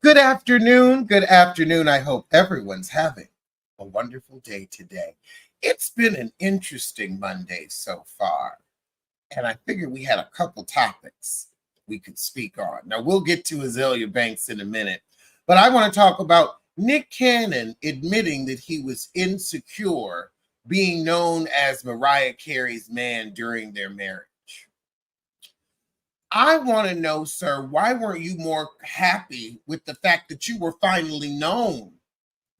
Good afternoon. Good afternoon. I hope everyone's having a wonderful day today. It's been an interesting Monday so far, and I figured we had a couple topics we could speak on. Now, we'll get to Azalea Banks in a minute, but I want to talk about Nick Cannon admitting that he was insecure being known as Mariah Carey's man during their marriage. I want to know, sir, why weren't you more happy with the fact that you were finally known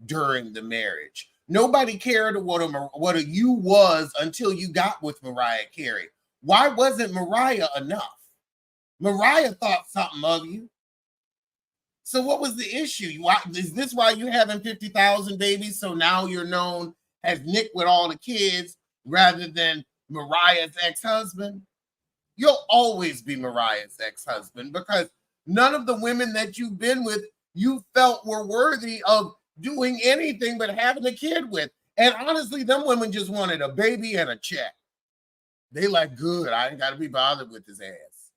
during the marriage? Nobody cared what a you was until you got with Mariah Carey. Why wasn't Mariah enough? Mariah thought something of you. So what was the issue? Is this why you're having 50,000 babies? So now you're known as Nick with all the kids rather than Mariah's ex-husband? You'll always be Mariah's ex-husband because none of the women that you've been with you felt were worthy of doing anything but having a kid with. And honestly, them women just wanted a baby and a check. They like, good, I ain't got to be bothered with his ass.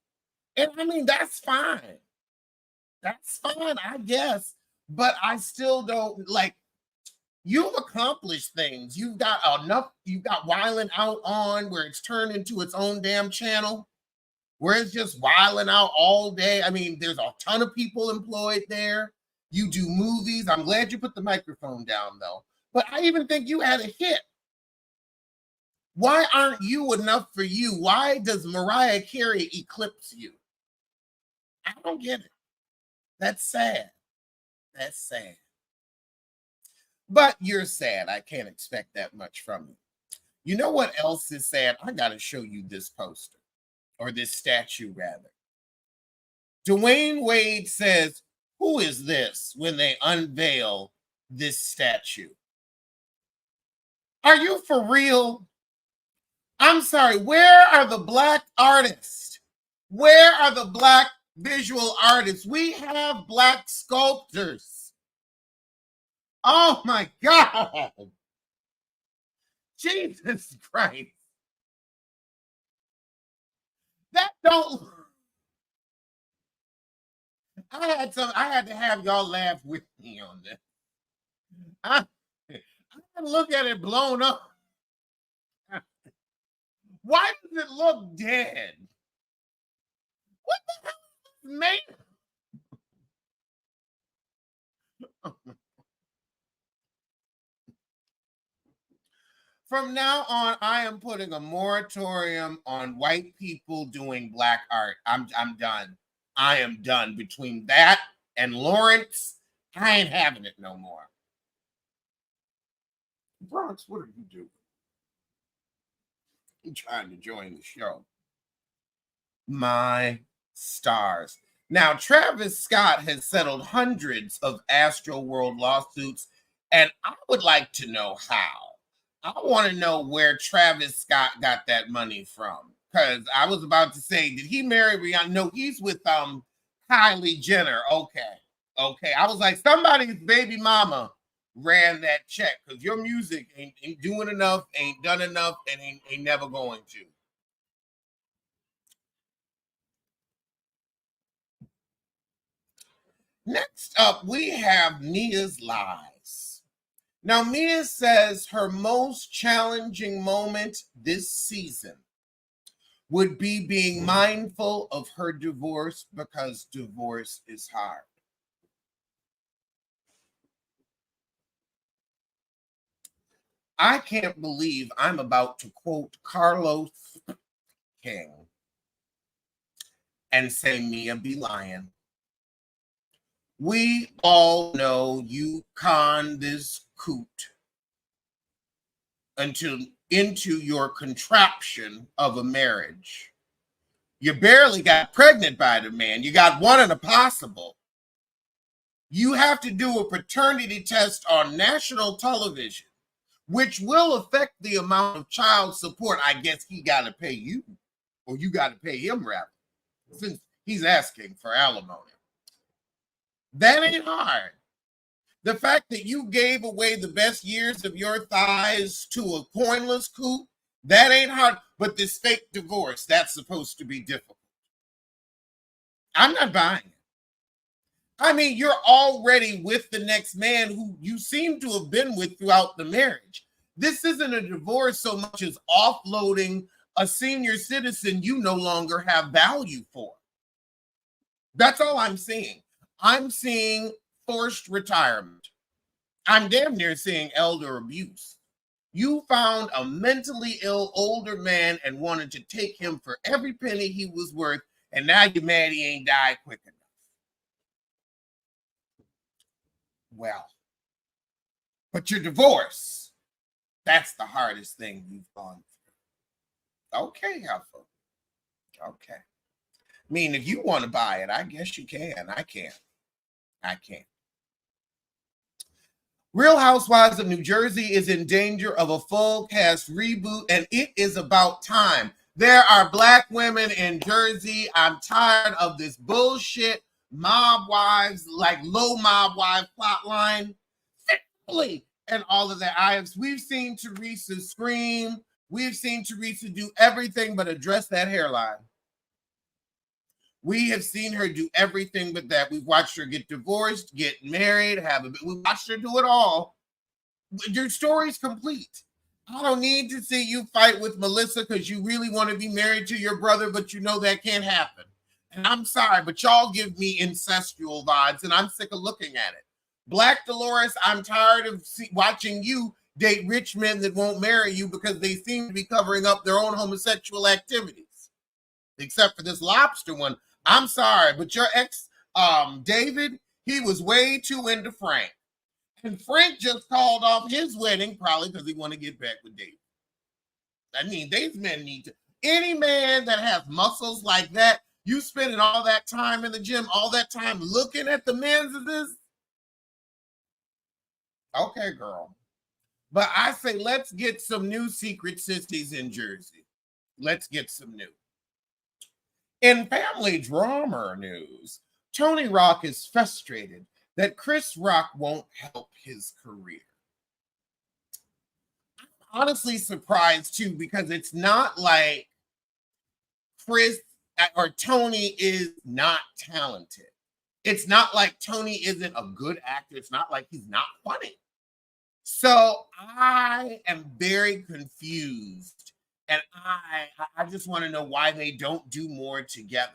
And I mean, that's fine. That's fine, I guess. But I still don't like, you've accomplished things. You've got enough, you've got Wildin' Out on where it's turned into its own damn channel, where it's just wilding out all day. I mean, there's a ton of people employed there. You do movies. I'm glad you put the microphone down, though. But I even think you had a hit. Why aren't you enough for you? Why does Mariah Carey eclipse you? I don't get it. That's sad. That's sad. But you're sad. I can't expect that much from you. You know what else is sad? I got to show you this poster. Or this statue, rather. Dwayne Wade says, who is this when they unveil this statue? Are you for real? I'm sorry, where are the Black artists? Where are the Black visual artists? We have Black sculptors. Oh my God. Jesus Christ. That don't. I had to have y'all laugh with me on this. I look at it blown up. Why does it look dead? What the hell is this made? From now on, I am putting a moratorium on white people doing Black art. I'm done. I am done. Between that and Lawrence, I ain't having it no more. Bronx, what are you doing? I'm trying to join the show. My stars. Now, Travis Scott has settled hundreds of Astroworld lawsuits, and I would like to know how. I want to know where Travis Scott got that money from. Because I was about to say, did he marry Rihanna? No, he's with Kylie Jenner. Okay. I was like, somebody's baby mama ran that check because your music ain't doing enough, ain't done enough, and ain't never going to. Next up, we have Mia's lies. Now, Mia says her most challenging moment this season would be being mindful of her divorce because divorce is hard. I can't believe I'm about to quote Carlos King and say Mia be lying. We all know you conned this coot into your contraption of a marriage. You barely got pregnant by the man. You got one in a possible. You have to do a paternity test on national television, which will affect the amount of child support I guess he got to pay you, or you got to pay him rather, since he's asking for alimony. That ain't hard. The fact that you gave away the best years of your thighs to a pointless coot, that ain't hard. But this fake divorce, that's supposed to be difficult. I'm not buying it. I mean, you're already with the next man who you seem to have been with throughout the marriage. This isn't a divorce so much as offloading a senior citizen you no longer have value for. That's all I'm seeing. I'm seeing forced retirement. I'm damn near seeing elder abuse. You found a mentally ill older man and wanted to take him for every penny he was worth, and now you're mad he ain't died quick enough. Well, but your divorce, that's the hardest thing you've gone through. Okay, Alpha. Okay. I mean, if you want to buy it, I guess you can. I can't. I can't. Real Housewives of New Jersey is in danger of a full cast reboot, and it is about time. There are Black women in Jersey. I'm tired of this bullshit mob wives, like low mob wife plotline, and all of that. We've seen Teresa scream. We've seen Teresa do everything but address that hairline. We have seen her do everything but that. We've watched her get divorced, get married, we watched her do it all. Your story's complete. I don't need to see you fight with Melissa because you really want to be married to your brother, but you know that can't happen. And I'm sorry, but y'all give me incestual vibes, and I'm sick of looking at it. Black Dolores, I'm tired of watching you date rich men that won't marry you because they seem to be covering up their own homosexual activities. Except for this lobster one. I'm sorry, but your ex, David, he was way too into Frank. And Frank just called off his wedding, probably because he want to get back with David. I mean, these men need to. Any man that has muscles like that, you spending all that time in the gym, all that time looking at the men's of this. Okay, girl. But I say, let's get some new secret sissies in Jersey. Let's get some new. In family drama news, Tony Rock is frustrated that Chris Rock won't help his career. I'm honestly surprised too, because it's not like Chris or Tony is not talented. It's not like Tony isn't a good actor. It's not like he's not funny. So I am very confused, and I just want to know why they don't do more together.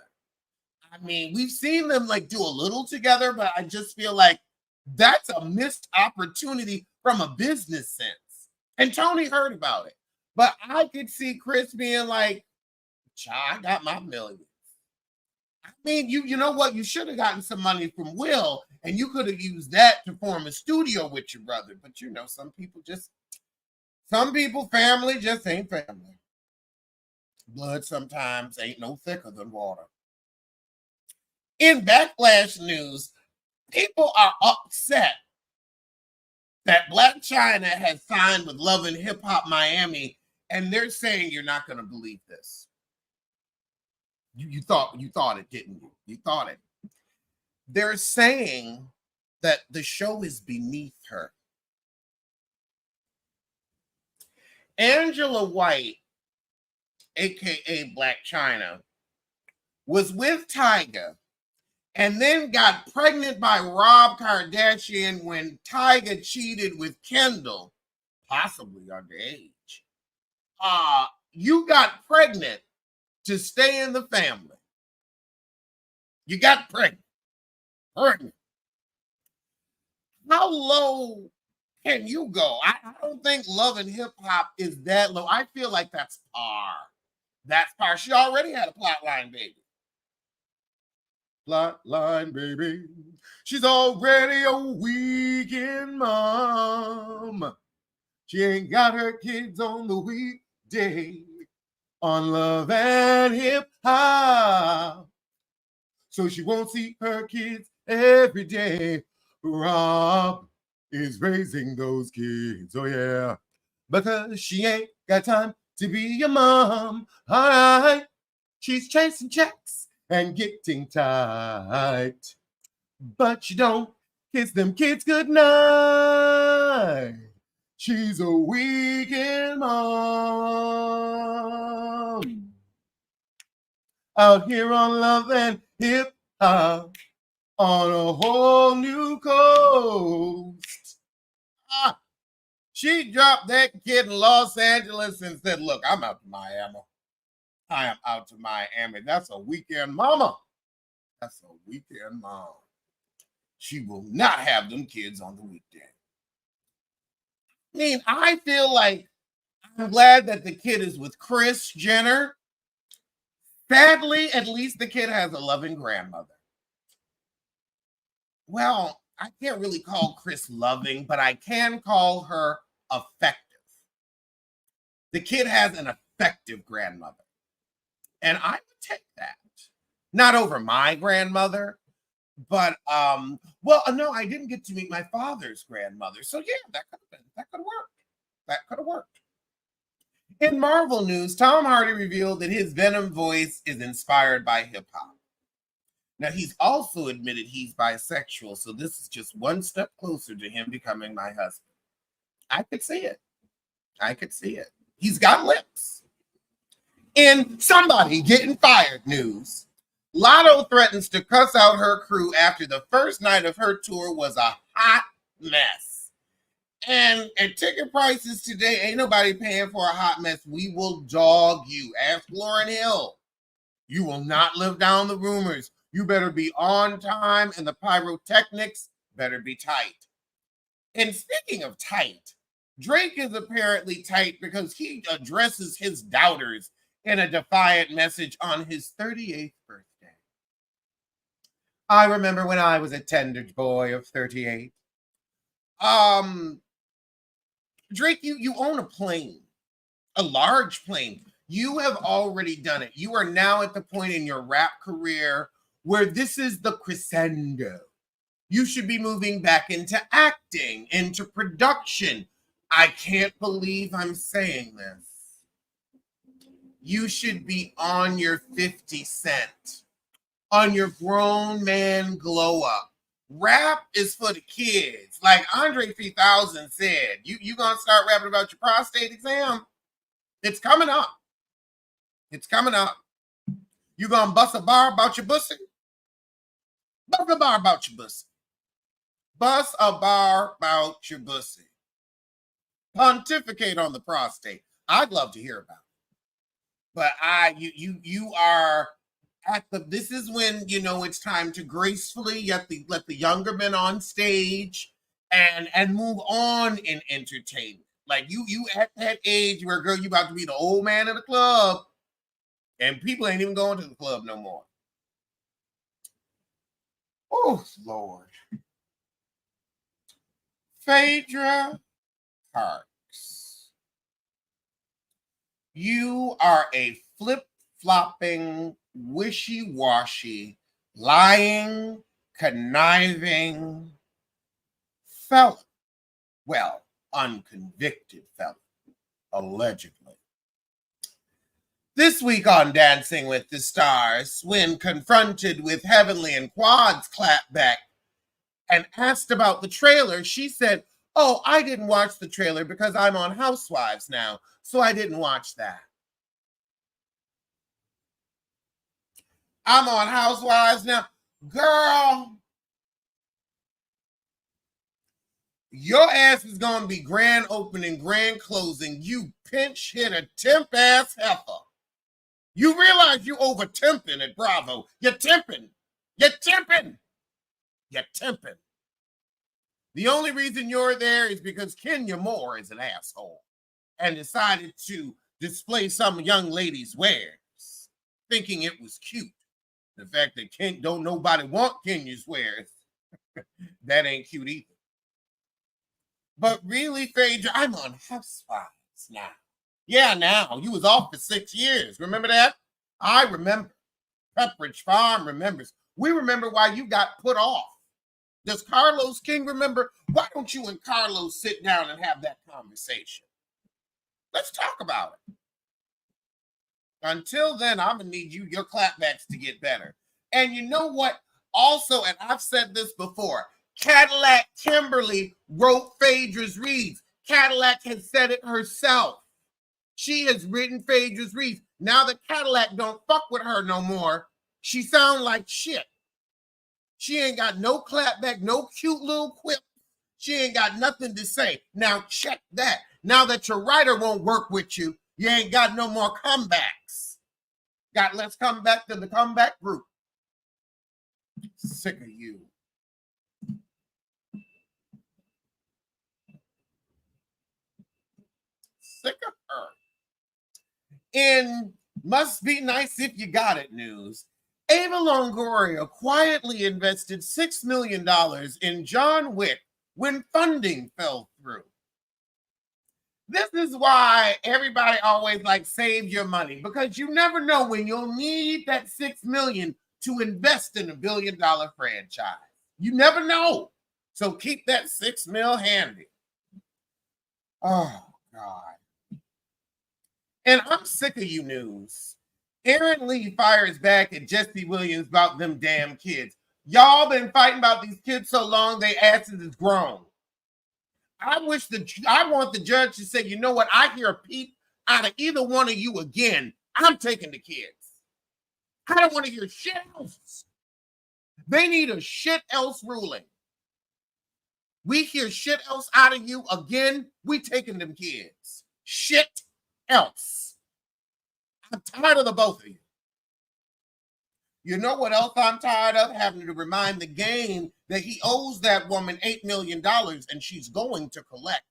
I mean, we've seen them like do a little together, but I just feel like that's a missed opportunity from a business sense. And Tony heard about it, but I could see Chris being like, "I got my millions." I mean, you know what? You should have gotten some money from Will, and you could have used that to form a studio with your brother. But you know, some people, family just ain't family. Blood sometimes ain't no thicker than water. In Backlash news, people are upset that Blac Chyna has signed with Love and Hip Hop Miami, and they're saying you're not going to believe this. You thought it, didn't you? You thought it. They're saying that the show is beneath her. Angela White, aka Blac Chyna, was with Tyga and then got pregnant by Rob Kardashian when Tyga cheated with Kendall, possibly underage. You got pregnant to stay in the family. You got pregnant. How low can you go? I don't think Love and Hip Hop is that low. I feel like that's par. That's par. She already had a plotline baby. Plotline baby. She's already a weekend mom. She ain't got her kids on the weekday on Love and Hip Hop. So she won't see her kids every day. Rob is raising those kids, oh yeah, because she ain't got time to be your mom. All right, she's chasing checks and getting tight, but you don't kiss them kids goodnight. She's a weekend mom out here on Love and Hip Hop. on a whole new coast. She dropped that kid in Los Angeles and said, look, I'm out to Miami. I am out to Miami. That's a weekend mama. That's a weekend mom. She will not have them kids on the weekend. I mean, I feel like I'm glad that the kid is with Kris Jenner. Sadly, at least the kid has a loving grandmother. Well, I can't really call Kris loving, but I can call her effective. The kid has an effective grandmother. And I would take that. Not over my grandmother, but no, I didn't get to meet my father's grandmother. So yeah, that could have worked. That could have worked. In Marvel news, Tom Hardy revealed that his Venom voice is inspired by hip hop. Now, he's also admitted he's bisexual, so this is just one step closer to him becoming my husband. I could see it. I could see it. He's got lips. In somebody getting fired news, Lotto threatens to cuss out her crew after the first night of her tour was a hot mess. And at ticket prices today, ain't nobody paying for a hot mess. We will dog you. Ask Lauryn Hill. You will not live down the rumors. You better be on time, and the pyrotechnics better be tight. And speaking of tight, Drake is apparently tight because he addresses his doubters in a defiant message on his 38th birthday. I remember when I was a tender boy of 38. Drake, you own a plane, a large plane. You have already done it. You are now at the point in your rap career where this is the crescendo. You should be moving back into acting, into production. I can't believe I'm saying this. You should be on your 50 Cent, on your grown man glow up. Rap is for the kids. Like Andre 3000 said, you gonna start rapping about your prostate exam? It's coming up. It's coming up. You gonna bust a bar about your pussy? Bust a bar about your pussy. Bust a bar about your pussy. Pontificate on the prostate. I'd love to hear about it. But you are at the, this is when, it's time to gracefully let the younger men on stage and move on in entertainment. Like you at that age where, girl, you about to be the old man in the club and people ain't even going to the club no more. Oh, Lord. Phaedra Parks. You are a flip-flopping, wishy-washy, lying, conniving felon. Well, unconvicted felon, allegedly. This week on Dancing with the Stars, when confronted with Heavenly and Quad's clapback and asked about the trailer, she said, "Oh, I didn't watch the trailer because I'm on Housewives now, so I didn't watch that." I'm on Housewives now. Girl, your ass is going to be grand opening, grand closing. You pinch hit a temp ass heifer. You realize you over temping at Bravo. You're temping. You're temping. You're temping. The only reason you're there is because Kenya Moore is an asshole and decided to display some young lady's wares, thinking it was cute. The fact that don't nobody want Kenya's wares, that ain't cute either. But really, Phaedra, I'm on Housewives now. Yeah, now. You was off for 6 years. Remember that? I remember. Pepperidge Farm remembers. We remember why you got put off. Does Carlos King remember? Why don't you and Carlos sit down and have that conversation? Let's talk about it. Until then, I'm going to need your clapbacks to get better. And you know what? Also, and I've said this before, Cadillac Kimberly wrote Phaedra's reads. Cadillac has said it herself. She has written Phaedra's reads. Now that Cadillac don't fuck with her no more, she sound like shit. She ain't got no clapback, no cute little quip. She ain't got nothing to say. Now check that. Now that your writer won't work with you, you ain't got no more comebacks. Let's come back to the comeback group. Sick of you. Sick of her. In Must Be Nice If You Got It news, Ava Longoria quietly invested $6 million in John Wick when funding fell through. This is why everybody always save your money, because you never know when you'll need that $6 million to invest in $1 billion franchise. You never know. So keep that $6 million handy. Oh, God. And I'm sick of you news. Aaron Lee fires back at Jesse Williams about them damn kids. Y'all been fighting about these kids so long, they asses is grown. I want the judge to say, you know what? I hear a peep out of either one of you again. I'm taking the kids. I don't want to hear shit else. They need a shit else ruling. We hear shit else out of you again, we taking them kids. Shit else. I'm tired of the both of you. You know what else I'm tired of? Having to remind the game that he owes that woman $8 million and she's going to collect.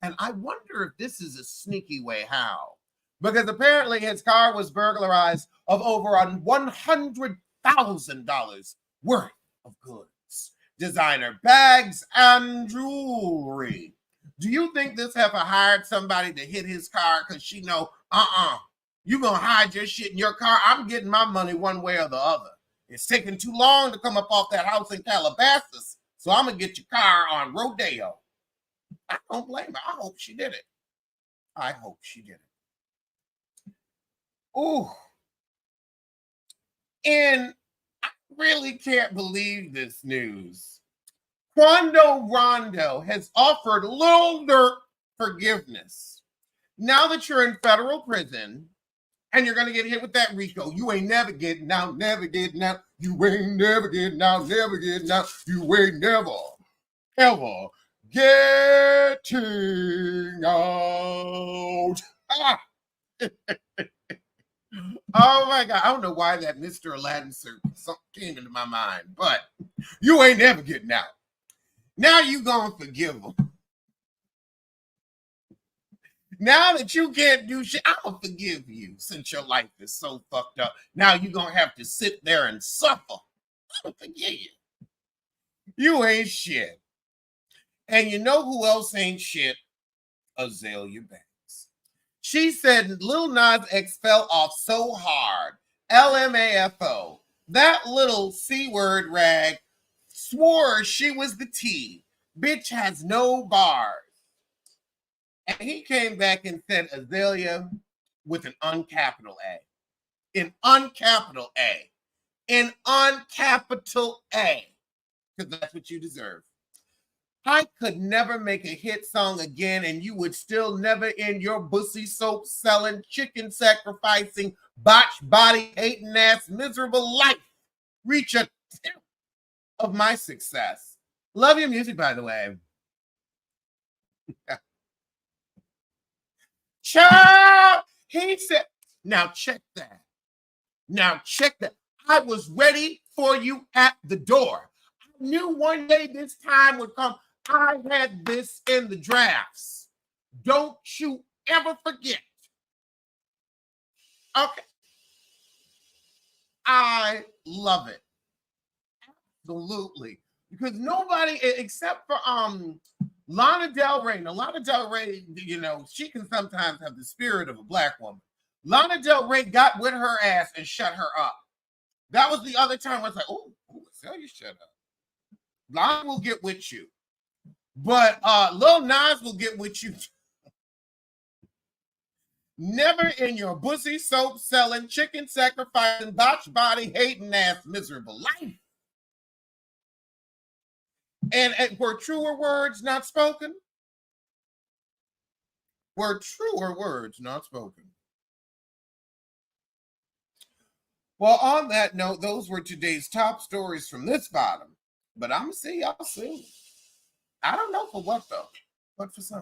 And I wonder if this is a sneaky way how. Because apparently his car was burglarized of over $100,000 worth of goods. Designer bags and jewelry. Do you think this heifer hired somebody to hit his car because she know, you gonna hide your shit in your car? I'm getting my money one way or the other. It's taking too long to come up off that house in Calabasas, so I'm gonna get your car on Rodeo. I don't blame her. I hope she did it. I hope she did it. Ooh. And I really can't believe this news. Quando Rondo has offered Lil Durk forgiveness. Now that you're in federal prison and you're going to get hit with that RICO, you ain't never getting out, never getting out. You ain't never getting out, never getting out. You ain't never, ever getting out. Ah. Oh my God. I don't know why that Mr. Aladdin something came into my mind, but you ain't never getting out. Now you gonna forgive him. Now that you can't do shit, I'm gonna forgive you since your life is so fucked up. Now you're gonna have to sit there and suffer. I'm gonna forgive you. You ain't shit. And you know who else ain't shit? Azalea Banks. She said Lil Nas X fell off so hard. LMAFO. That little C-word rag swore she was the T. Bitch has no bars. And he came back and said Azalea with an uncapital A. An uncapital A. An uncapital A. Because that's what you deserve. I could never make a hit song again, and you would still never end your bussy soap selling, chicken sacrificing, botched body hating ass miserable life reach a tenth of my success. Love your music, by the way. Child, he said, now check that. Now check that. I was ready for you at the door. I knew one day this time would come. I had this in the drafts. Don't you ever forget. Okay. I love it. Absolutely. Because nobody, except for Lana Del Rey. Now, Lana Del Rey, you know, she can sometimes have the spirit of a black woman. Lana Del Rey got with her ass and shut her up. That was the other time I was like, oh, tell you shut up. Lana will get with you. But Lil Nas will get with you. Never in your bussy soap selling, chicken sacrificing, botched body hating ass miserable life. And were truer words not spoken? Were truer words not spoken? Well, on that note, those were today's top stories from this bottom. But I'm gonna see y'all soon. I don't know for what though, but for some.